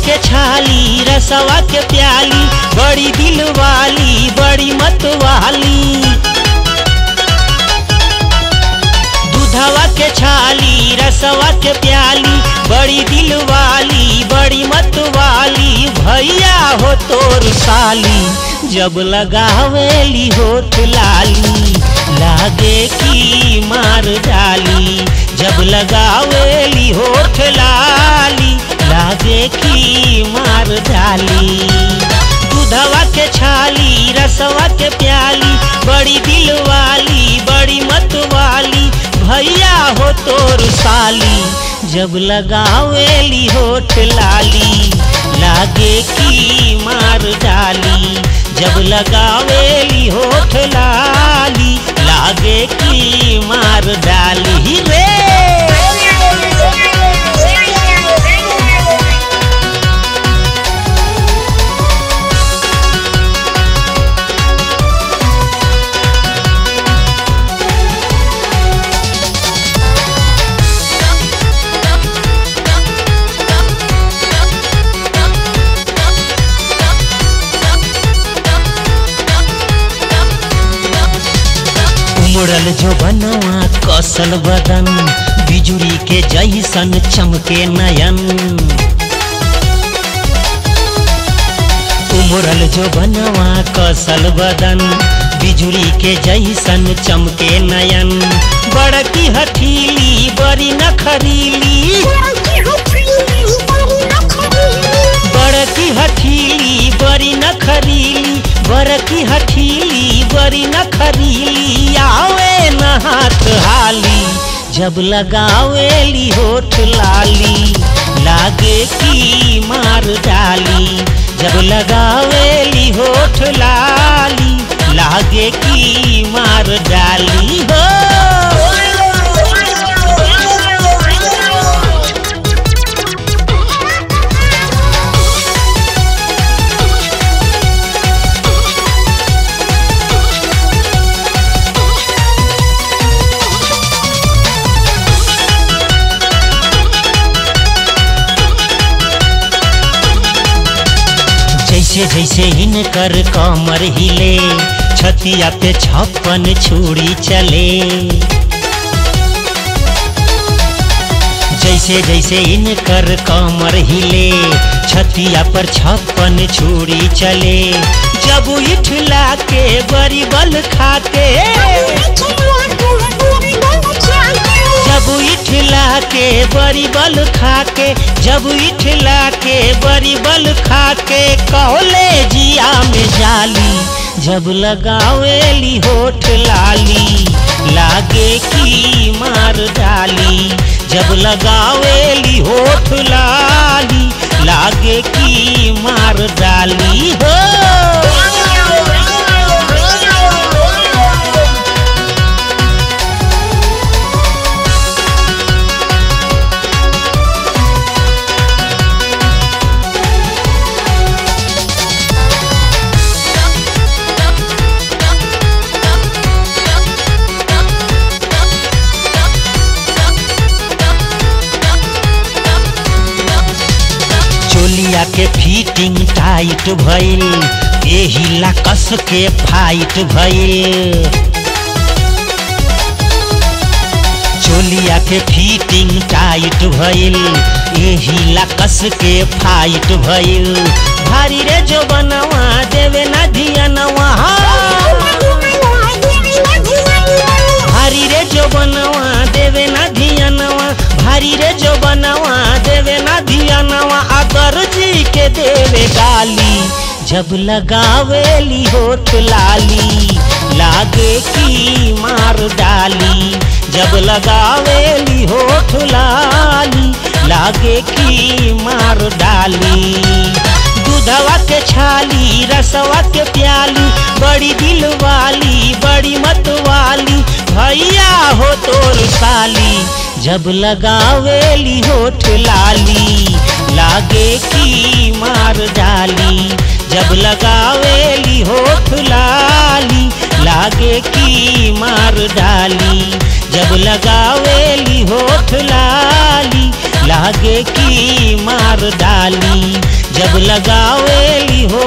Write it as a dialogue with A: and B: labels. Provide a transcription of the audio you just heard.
A: के छाली रसवा के प्याली, बड़ी दिल वाली बड़ी मत वाली। दूधवा के छाली रसवा के प्याली, बड़ी दिल वाली बड़ी मत वाली। भैया हो तोर साली जब लगावेली होठ लाली, लागे की मार डाली। जब लगावेली होठ लाली, लागे की मार डाली। दूधवा के छाली रसवा के प्याली, बड़ी दिल वाली बड़ी मत वाली। भैया हो तोर साली जब लगावेली होठ लाली, लागे की मार डाली। जब लगावेली होठ लाली, लागे की मार डाली रे। मुड़ल जो बनवा कौशल बदन, बिजुरी के जैसन चमके नयन। उमड़ल जो बनवा कौशल बदन, बिजुरी के जैसन चमके नयन। बड़की हठीली बड़ी नखरीली, बड़की हठीली बड़ी नखरीली, बड़की हठीली बड़ी नखरीली। आवे न हाथ हाली जब लगावेली होठ लाली, लागे की मार डाली। जब लगावेली होठ लाली, लागे की मार डाली हो। जैसे जैसे इनकर कमर हिले, छतिया पे 56 छुरी चले। जैसे जैसे इनकर कमर हिले, छतिया पर 56 छुरी चले। जब इठला के बड़ी बल खाके, जब इठला के बड़ी बल खाके, जब इठला के बड़ी बल खाके। कॉलेजिया में जाली जब लगावेली होठ लाली, लागे की मार डाली। जब लगावेली होठ लाली, लागे की मार डाली हो। चोलिया के फिटिंग टाइट भइल, एही ला कस के फाइट भइल। चोलिया के फिटिंग टाइट भइल, एही ला कस के फाइट भइल। भारी रे जो बनवा देवे ना धियनवा, भारी रे जो बनवा देवे ना धियनवा, भारी रे जो बनवा देवे ना धियनवा। अगर जी के देवे गाली जब लगावेली होठ लाली, लागे की मार डाली। जब लगावेली होठ लाली, लागे की मार डाली। दूधवा के छाली रसवा के प्याली, बड़ी दिल वाली बड़ी मत वाली। भैया हो तोर साली जब लगावेली होठ लाली, लागे की मार डाली। जब लगावेली होठ लाली, लागे की मार डाली। जब लगावेली होठ लाली, लागे की मार डाली। लगावेली हो